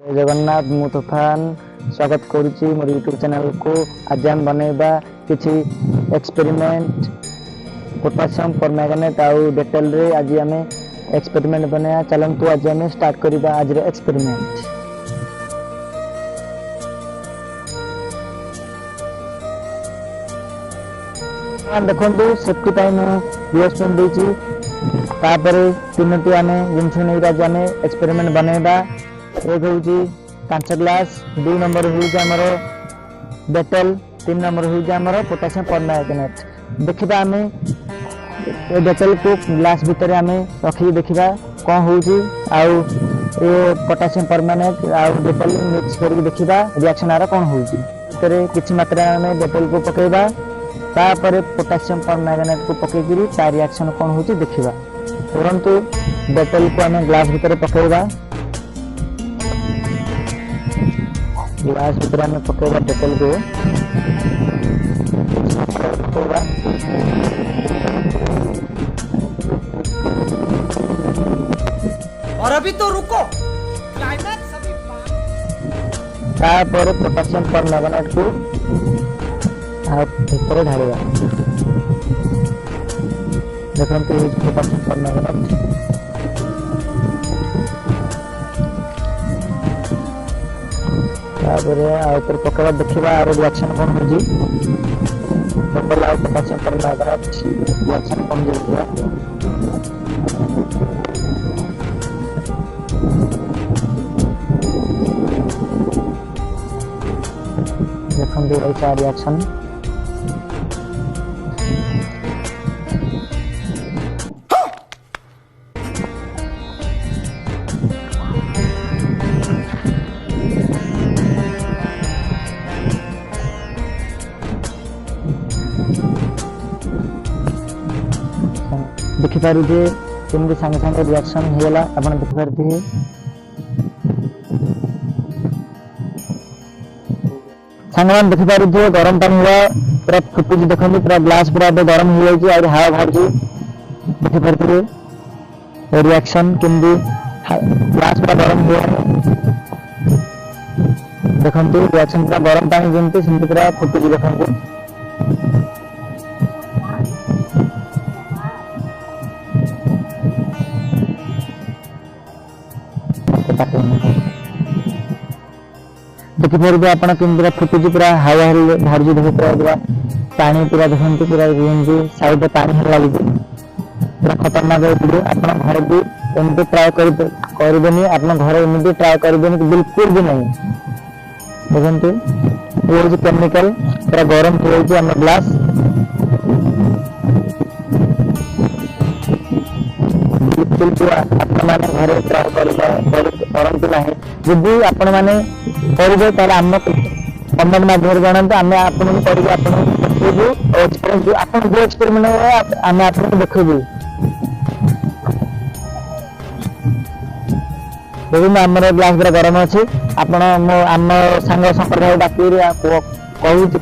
जय जगन्नाथ मु तूफान स्वागत करुच्ची मोर यूट्यूब चैनल को। आज हम बनैबा किछि एक्सपेरिमेंट पोटासियम परमैंगनेट आउ डेटल रे आज हम एक्सपेरिमेंट बनाया। चलंतु आज हम स्टार्ट करबा आज रे एक्सपेरिमेंट। देखंतु सेफ्टी टाइम यूएस पेन देछि तापर तीनोटी आने जिंस नै आज हम एक्सपेरिमेंट बनैबा। एक हूँ कांच ग्लास, 2 नंबर हूँ आमर डेटल, 3 नंबर हूँ आमर पोटासियम परमैंगनेट। देखा आम ए डेटल को ग्लास भितर आम रखी देखा कौन हूँ आउ पोटासियम परमैंगनेट आउ डेटल मिक्स करके देखा रिएक्शन आर कौन हूँ। किसी मात्रा में डेटल को पकेबा तापर पोटासियम परमैंगनेट को पकईकरी ता रिएक्शन कौन हूँ देखा। तुरंतु डेटल को आम ग्लास भितर पकेबा, ग्लास भितर में पकेबा डेटल को और अभी तो रुको, क्लाइमैक्स अभी तापर पोटासियम परमैंगनेट को भितर ढालिबा। देखंतु पोटासियम परमैंगनेट ऊपर पकड़ा देखा आर रिएक्शन कौन हो पोटासियम परमैंगनेट रिएक्शन कौन देखते ऐसा रिएक्शन। देखिपारे केमती सांगे सांगे रिएक्शन होगा आप देखिपारे। सांग मान देखिपारे गरम पानी हुआ पूरा फुटुच देखते पूरा ग्लास पूरा गरम हो जाए हावा बाहर देखिपारे रिएक्शन केमती ग्लास पूरा गरम हुआ देखते रिएक्शन पूरा गरम पानी जमती सेमती पूरा फुटुच देखते। देखिए आप पूरा फुटुची पूरा हावा बाहर देखिए पानी पूरा देखते पूरा साइड पानी लगी पूरा खतरनाक वीडियो। आप घर भी एमती ट्राए करें, आप घर एमती ट्राए करें बिल्कुल भी नहीं। देखते ये हूँ केमिकल पूरा गरम हो ग्लास बिल्कुल घर करते ना। जदि आपण मैंने करेंगे आम कमेंट माध्यम जानते आम आपको करेंगे आप जो एक्सपेरिमेंट आम आपको देखेबू। देखिए आम ग्लास पूरा गरम अच्छे आप आम सांग संपर्क डाक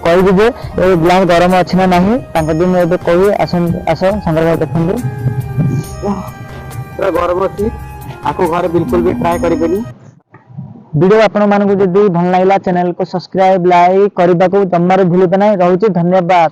कही ये ग्लास गरम अच्छी ना नहीं कही आस संपर्क देखते पूरा गरम अच्छी आपको घर बिल्कुल भी ट्राए करें। वीडियो आपण मानक जदि भल लगा चैनल को सब्सक्राइब लाइक करने को जमार भूलते ना। रोचे धन्यवाद।